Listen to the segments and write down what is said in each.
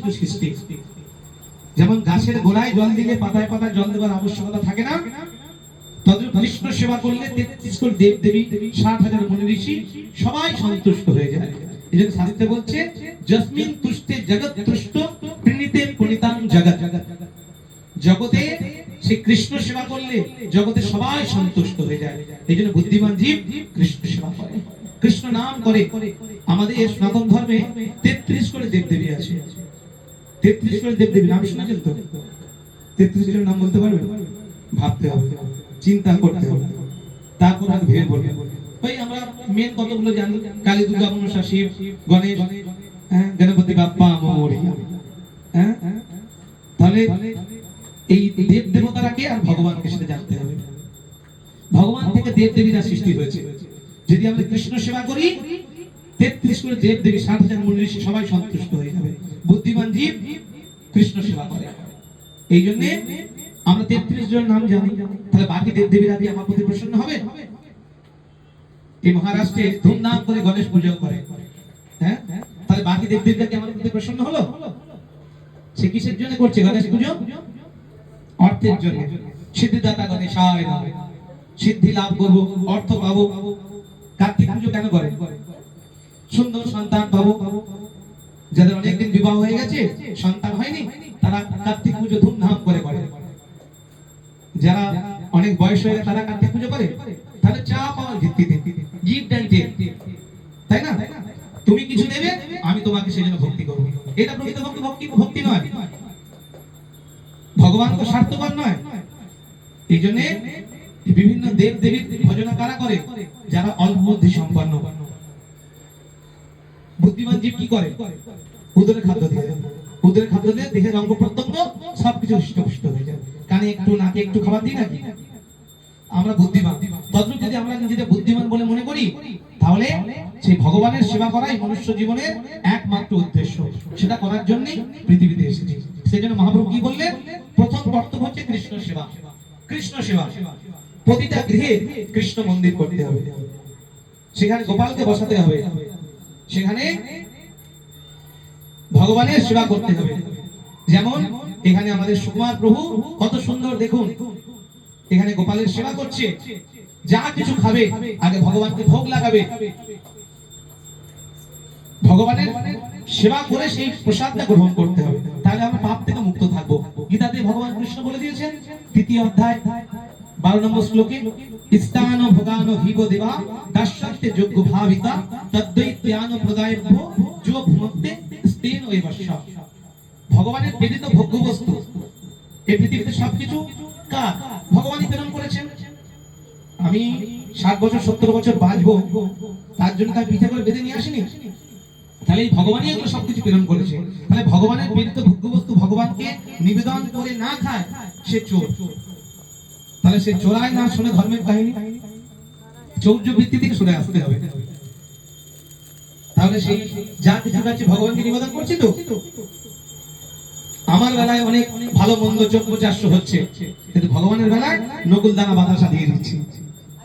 কিন্তু সৃষ্টি। যেমন গাছের গোড়ায় জল দিলে পাতায় পাতায় জল দেওয়ার আবশ্যকতা থাকে না, তদ্রূপ কৃষ্ণ সেবা করলে 33 কোটি দেব দেবী, 60,000 মুনি ঋষি সবাই সন্তুষ্ট হয়ে যায়। এই জন্য শাস্ত্রে বলছে যস্মিন তুষ্টে জগৎ তুষ্ট প্রণীতে প্রণীতাং জগৎ। জগতে সেই কৃষ্ণ সেবা করলে জগতে সবাই সন্তুষ্ট হয়ে যায়। এই জন্য বুদ্ধিমান জীব কৃষ্ণ সেবা করে, কৃষ্ণ নাম করে। আমাদের সনাতন ধর্মে 33 কোটি দেব দেবী আছে। 33 কোটি দেব দেবী নাম শুনেছেন তো? 33 কোটি নাম বলতে পারবে? ভাবতে হবে, চিন্তা করতে হবে, তারপর আর ভেবে বলবে। ওই আমরা মেন কতগুলো জানি, কালী, দুর্গা, মনসা, শিব, গণেশ, গণপতি বাপ্পা মোরিয়া। তাহলে এই দেব দেবতারা কে আর ভগবানকে সেটা জানতে হবে। ভগবান থেকে দেব দেবীরা সৃষ্টি হয়েছে। যদি আমরা কৃষ্ণ সেবা করি 33 কোটি দেব দেবী, 60,000 মুনি ঋষি সবাই সন্তুষ্ট হয়ে যাবে। বুদ্ধিমান জীব কৃষ্ণ সেবা করে। এই জন্য আমরা 33 জন নাম জানি, তাহলে বাকি দেব দেবীরা কি আমার প্রতি প্রসন্ন হবে? এই মহারাষ্ট্রে ধুমধাম করে গণেশ পূজা করে, তাহলে বাকি দেব দেবীরা কি আমার প্রতি প্রসন্ন হলো? সে কিসের জন্য করছে গণেশ পুজো? অর্থের জন্য। সিদ্ধিদাতা গণেশায় নমঃ, সিদ্ধি লাভ করবো, অর্থ পাবো। কার্তিক পুজো কেন করে? সুন্দর সন্তান পাবো। যাদের অনেকদিন বিবাহ হয়ে গেছে, সন্তান হয়নি, তারা কার্তিক পুজো ধুমধাম করে করে। যারা অনেক বয়স হয়ে গেছে তারা কার্তিক পুজো করে। তাহলে চা পাওয়ার ভিত্তিতে, গিফট এন্ড টেক, তাই না? তুমি কিছু দেবে, আমি তোমাকে সেজন্য ভক্তি করব। এটা প্রকৃত ভক্তি নয়। ভগবান তো স্বার্থপর নয়। এই জন্য বিভিন্ন দেব দেবীর ভজনা কারা করে? যারা অল্প বুদ্ধি সম্পন্ন। বুদ্ধিমান জীব কি করে? উদরের খাদ্য দিয়ে, উদরের খাদ্য দিয়ে দেহের অঙ্গ প্রত্যঙ্গ সবকিছু হৃষ্টপুষ্ট হয়ে যায়। কানে একটু, নাকে একটু খাবার দিই নাকি? আমরা বুদ্ধিমান। তদ্রূপ যদি আমরা নিজেদের বুদ্ধিমান বলে মনে করি, তাহলে সেই ভগবানের সেবা করাই মনুষ্য জীবনের একমাত্র উদ্দেশ্য। সেটা করার জন্যই পৃথিবীতে এসেছি। সেজন্য মহাপ্রভু কি বললেন? প্রথম কর্তব্য হচ্ছে কৃষ্ণ সেবা। কৃষ্ণ সেবা, প্রতিটা গৃহে কৃষ্ণ মন্দির করতে হবে, সেখানে গোপালকে বসাতে হবে, সেখানে ভগবানের সেবা করতে হবে। যেমন এখানে আমাদের সুকুমার প্রভু কত সুন্দর, দেখুন এখানে গোপালের সেবা করছে। যা কিছু খাবে আগে ভগবানকে ভোগ লাগাবে, ভগবানের সেবা করে সেই প্রসাদটা গ্রহণ করতে হবে, তাহলে আমরা পাপ থেকে মুক্ত থাকবো। গীতাতে ভগবান কৃষ্ণ বলে দিয়েছেন 3য় অধ্যায় 12 নম্বর শ্লোকে, স্থান ভোগানো হিব দেবা দাস্যন্তে যোগ্য ভাবিতা তদ্বৈত্যান প্রদায়ভ্য যো ভুমক্তে স্তেন ওয়বস্য। ভগবানের প্রেরিত ভোগ্য বস্তু এই পৃথিবীতে সবকিছু কার? ভগবানই প্রেরণ করেছেন। আমি 60 বছর 70 বছর বাঁচবো, তার জন্য তার পিঠে করে বেঁধে নিয়ে আসিনি। তাহলে এই ভগবানই এগুলো সবকিছু প্রেরণ করেছে। তাহলে ভগবানের প্রেরিত ভোগ্য বস্তু ভগবানকে নিবেদন করে না খায়, সে চোর। তাহলে সে চোরায় না শুনে ধর্মের কাহিনী, চৌর্য বৃত্তি থেকে সরে আসতে হবে। তাহলে সেই যা কিছু কাছে ভগবানকে নিবেদন করছে তো। আমার বেলায় অনেক ভালো মন্দ চক্রচার্য হচ্ছে, কিন্তু ভগবানের বেলায় নকুল দানা বাতাসা দিয়ে দিচ্ছি।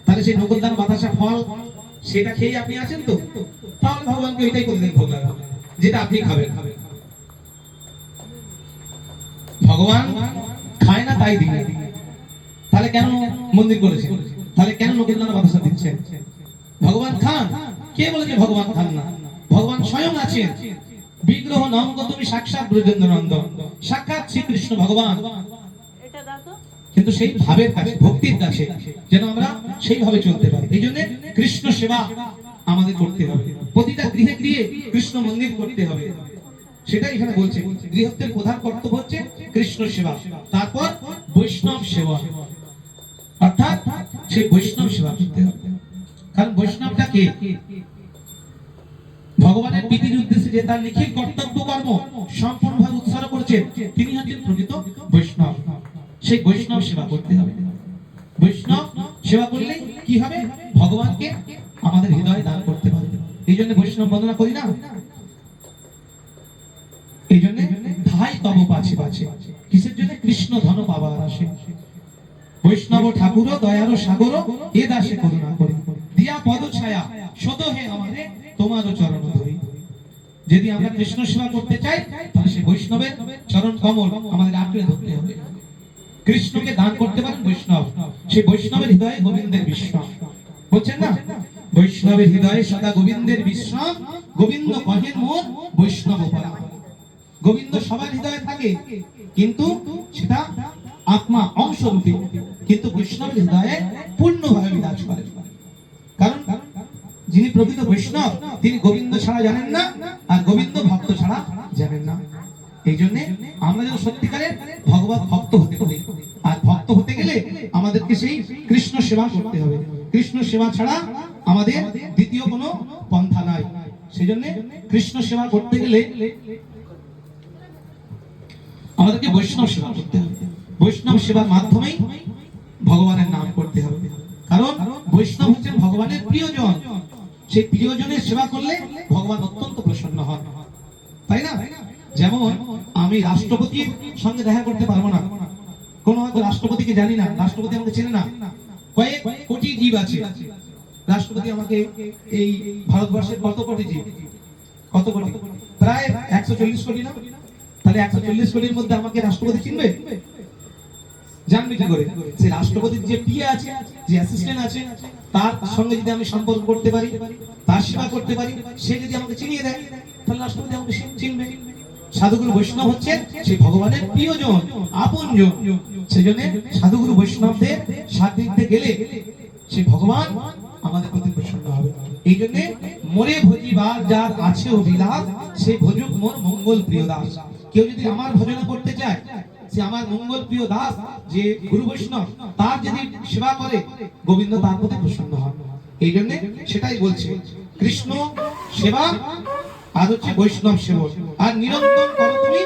তাহলে সেই নকুল দানা বাতাসা ফল সেটা খেয়ে আপনি আছেন তো, তাহলে ভগবানকে ওইটাই করে দিন ভোগ লাগান, যেটা আপনি খাবেন। ভগবান খায় না তাই দিন। তাহলে কেন মন্দির করেছেন? তাহলে কেন নকুল দানা বাতাসা দিচ্ছেন? ভগবান খান? কে বলেছে ভগবান খান না? ভগবান স্বয়ং আছেন। বিগ্রহ নঙ্গ তুমি সাক্ষাৎ ব্রজেন্দ্র নন্দন, সাক্ষাৎ শ্রীকৃষ্ণ ভগবান। কিন্তু সেই ভাবের কাছে, ভক্তির কাছে যেন আমরা সেইভাবে চলতে পারি। এই জন্য কৃষ্ণ সেবা আমাদের করতে হবে। প্রতিটা গৃহে গৃহে কৃষ্ণ মন্দির করতে হবে। সেটাই এখানে বলছে, গৃহস্থের প্রধান কর্তব্য হচ্ছে কৃষ্ণ সেবা, তারপর বৈষ্ণব সেবা, অর্থাৎ সেই বৈষ্ণব সেবা করতে হবে। কারণ বৈষ্ণবটা কে? ভগবানের প্রীতির উদ্দেশ্যে যে তার নিখিল কর্তব্য কর্ম সম্পূর্ণভাবে উৎসর্গ করেছেন, তিনি হচ্ছেন প্রকৃত বৈষ্ণব। সেই বৈষ্ণব সেবা করতে হবে। বৈষ্ণব সেবা করলে কি হবে? ভগবানকে আমাদের হৃদয়ে দান করতে পারবে। এই জন্য বৈষ্ণব বন্দনা করি না? এই জন্য ধাই তব পাছে পাছে, কিসের জন্য? কৃষ্ণ ধন পাবার আসে। বৈষ্ণব ঠাকুর দয়ার সাগর এ দাসে করুণা করি, দিয়া পদ ছায়া শত হে আমারে তোমার চরণ ধরি। যদি আমরা কৃষ্ণ সেবা করতে চাই, তাহলে সেই বৈষ্ণব বৈষ্ণবের চরণ কমল আমাদের আঁকড়ে ধরতে হবে। কৃষ্ণকে দান করতে পারেন বৈষ্ণব, সেই বৈষ্ণবের হৃদয়ে গোবিন্দের বিশ্রাম। বলছেন না, বৈষ্ণবের হৃদয়ে সদা গোবিন্দের বিশ্রাম, গোবিন্দ কহেন মোর বৈষ্ণব পরাম। গোবিন্দ সবার হৃদয়ে থাকে, কিন্তু সেটা আত্মা অংশরূপী, কিন্তু বৈষ্ণবের হৃদয়ে পূর্ণভাবে বিরাজ করে। কারণ যিনি প্রকৃত বৈষ্ণব তিনি গোবিন্দ ছাড়া জানেন না, আর গোবিন্দ ভক্ত ছাড়া জানেন না। এই জন্য আমরা যেন সত্যিকারের ভগবত ভক্ত হতে পারি, আর ভক্ত হতে গেলে আমাদেরকে সেই কৃষ্ণ সেবা করতে হবে। কৃষ্ণ সেবা ছাড়া আমাদের দ্বিতীয় কোনো পন্থা নাই। সেই জন্য কৃষ্ণ সেবা করতে গেলে আমাদেরকে বৈষ্ণব সেবা করতে হবে। বৈষ্ণব সেবার মাধ্যমেই ভগবানের নাম করতে হবে, কারণ বৈষ্ণব হচ্ছেন ভগবানের প্রিয়জন। সেই প্রিয়জনের সেবা করলে ভগবান অত্যন্ত প্রসন্ন হন, তাই না? যেমন আমি রাষ্ট্রপতির সঙ্গে দেখা করতে পারবো না, কোন হয়তো রাষ্ট্রপতিকে জানি না, রাষ্ট্রপতি আমাকে চেনে না, কয়েক কোটি জীব আছে। রাষ্ট্রপতি আমাকে, এই ভারতবর্ষের কত কোটি জীব, কত কোটি? প্রায় 140 কোটি না? তাহলে 140 কোটির মধ্যে আমাকে রাষ্ট্রপতি চিনবে? জানবে কি করে? সেই রাষ্ট্রপতির যে পিএ আছে, যে অ্যাসিস্ট্যান্ট আছে, তার সঙ্গে যদি আমি সম্পর্ক করতে পারি, তার সেবা করতে পারি, সে যদি আমাকে চিনিয়ে দেয়, তাহলে রাষ্ট্রপতি আমাকে চিনবে। সাধুগুরু বৈষ্ণব হচ্ছে সেই ভগবানের প্রিয়জন, আপনজন। সেজন্য সাধুগুরু বৈষ্ণবদের সান্নিধ্যে গেলে সেই ভগবান আমাদের প্রতি প্রসন্ন হবে। এই জন্য মোরে ভজিবার যার আছে অভিলাষ, সে ভজুক মোর মঙ্গল প্রিয় দাস। কেউ যদি আমার ভজনা করতে চায়, সে আমার মঙ্গল প্রিয় দাস যে গুরু বৈষ্ণব, তার যদি সেবা করে, গোবিন্দ তার প্রতি প্রসন্ন হন। এই জন্য সেটাই বলছে, কৃষ্ণ সেবা আর হচ্ছে বৈষ্ণব সেবা, আর নিরন্তর করো তুমি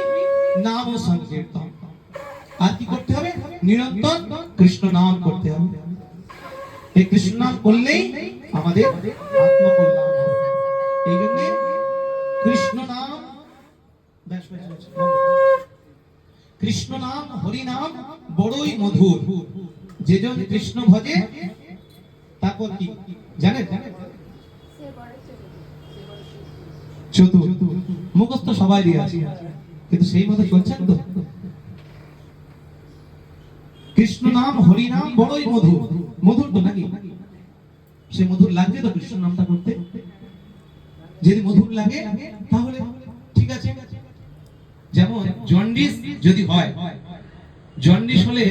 নাম ও সংকীর্তন। আর কি করতে হবে? নিরন্তর কৃষ্ণ নাম করতে হবে। এই কৃষ্ণ নাম করলেই আমাদের আত্মকল্যাণ হবে। এই জন্য কৃষ্ণ নাম, কৃষ্ণ নাম হরি নাম বড়ই মধুর, যেজন কৃষ্ণ ভজে তারপর কি জানেন? চতুর। মুখস্থ সবাই দিয়ে আছে, কিন্তু সেই মতো চলছেন তো? কৃষ্ণ নাম হরি নাম বড়ই মধুর, মধুর তো নাকি? সে মধুর লাগছে তো কৃষ্ণ নামটা করতে? যদি মধুর লাগে তাহলে ঠিক আছে। যেমন জন্ডিস যদি হয়, জন্ডিস হলে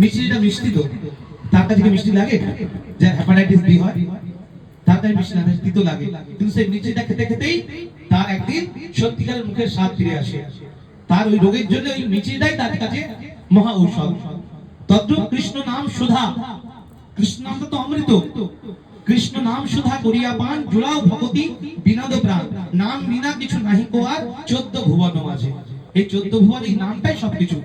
মিষ্টিটা মিষ্টি তো, তার কাছে মিষ্টি লাগে? যার হেপাটাইটিস বি হয় তার কাছে মিষ্টি লাগে, তিতো লাগে, কিন্তু সেই মিষ্টিটা খেতে খেতেই তার একদিন সত্যিকারের মুখের স্বাদ ফিরে আসে। তার ওই রোগের জন্য ওই মিষ্টিটাই তার কাছে মহা ঔষধ। তদ্রূপ কৃষ্ণ নাম সুধা, কৃষ্ণ নামটা তো অমৃত। কৃষ্ণ নাম সুধা করিয়া পান, জুড়াও ভগতি বিনোদ প্রাণ। নাম বিনা কিছু নাহি কো আর 14 ভুবন মাঝে। এই 14 ভুবন, এই নামটাই সবকিছু।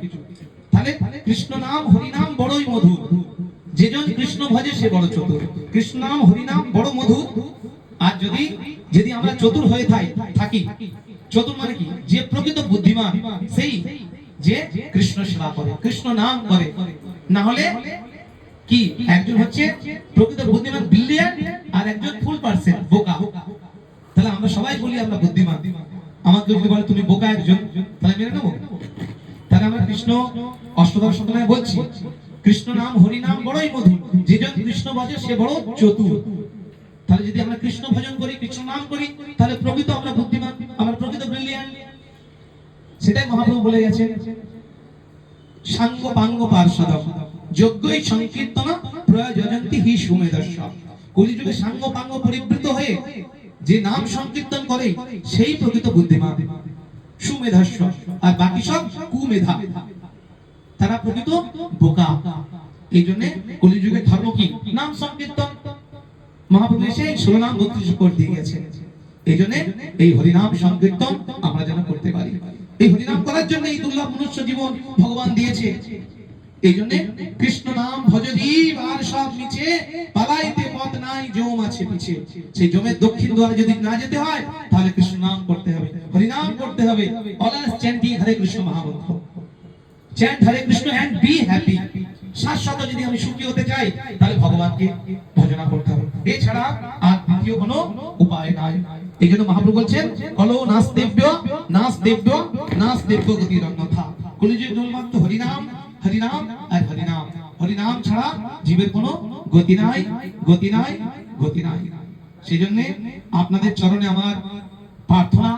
তাহলে কৃষ্ণ নাম হরি নাম বড়ই মধুর, যেজন কৃষ্ণ ভজে সে বড় চতুর। কৃষ্ণ নাম হরি নাম বড় মধুর। আর যদি যদি আমরা চতুর হয়ে থাকি, চতুর মানে কি? যে প্রকৃত বুদ্ধিমান সেই যে কৃষ্ণ সেবা করে, কৃষ্ণ নাম করে। না হলে কি, একজন হচ্ছে প্রকৃত বুদ্ধিমান বিলিয়ন, আর একজন ফুল পার্সেন্ট বোকা। তাহলে আমরা সবাই বলি আমরা বুদ্ধিমান, আমাকে যদি বলে তুমি বোকা একজন, তাহলে মেনে নেবো? তাহলে আমরা কৃষ্ণ অষ্টদশ শতনায় বলছি, কৃষ্ণ নাম হরি নাম বড়ই মধুর, যেজন কৃষ্ণ ভজে সে বড় চতুর। তাহলে যদি আমরা কৃষ্ণ ভজন করি, কৃষ্ণ নাম করি, তাহলে প্রকৃত আমরা বুদ্ধিমান, আমরা প্রকৃত ব্রিলিয়ান্ট। সেটাই মহাপ্রভু বলে গেছে, সাঙ্গ পাঙ্গ পার্শ্বদম যজ্ঞই সংকীর্তন প্রয়োজনতি হি সুমেধস্য। কলিযুগে সাঙ্গ পাঙ্গ পরিবৃত হয়ে যে নাম সংকীর্তন করে সেই প্রকৃত বুদ্ধিমান, সুমেধস্য। আর বাকি সব কুমেধা, তারা প্রকৃত বোকা। এই জন্য কলিযুগের ধর্ম কি? নাম সংকীর্তন। মহাপ্রভু এসে 16 নাম 32 করে দিয়ে গেছেন। এই জন্য এই হরিনাম সংকীর্তন আমরা যেন করতে পারি। এই হরিনাম করার জন্য এই দুর্লভ মনুষ্য জীবন ভগবান দিয়েছে। এই জন্য কৃষ্ণ নাম ভজদীপ আর সব নিচে, পালাইতে পথ নাই জম আছে পিছে। সেই জমের দক্ষিণ দ্বারে যদি না যেতে হয়, তাহলে কৃষ্ণ নাম করতে হবে, হরিনাম করতে হবে। অলওয়েজ চ্যান্টিং হরে কৃষ্ণ মহামন্ত্র, chant Hare Krishna and be happy. শাশ্বত যদি আমি সুখী হতে চাই, তাহলে ভগবানকে ভজনা করতে হবে, এছাড়া আর দ্বিতীয় কোনো উপায় নাই। এই জন্য মহাপ্রভু বলছেন কলো নাস্তেব্য নাস্তেব্য নাস্তেব্য গতির অন্যথা। কলিযুগের মূলমন্ত্র হরিনাম হরিনাম আর হরিনাম। হরিনাম ছাড়া জীবের কোনো গতি নাই, গতি নাই, গতি নাই। সেই জন্য আপনাদের চরণে আমার প্রার্থনা,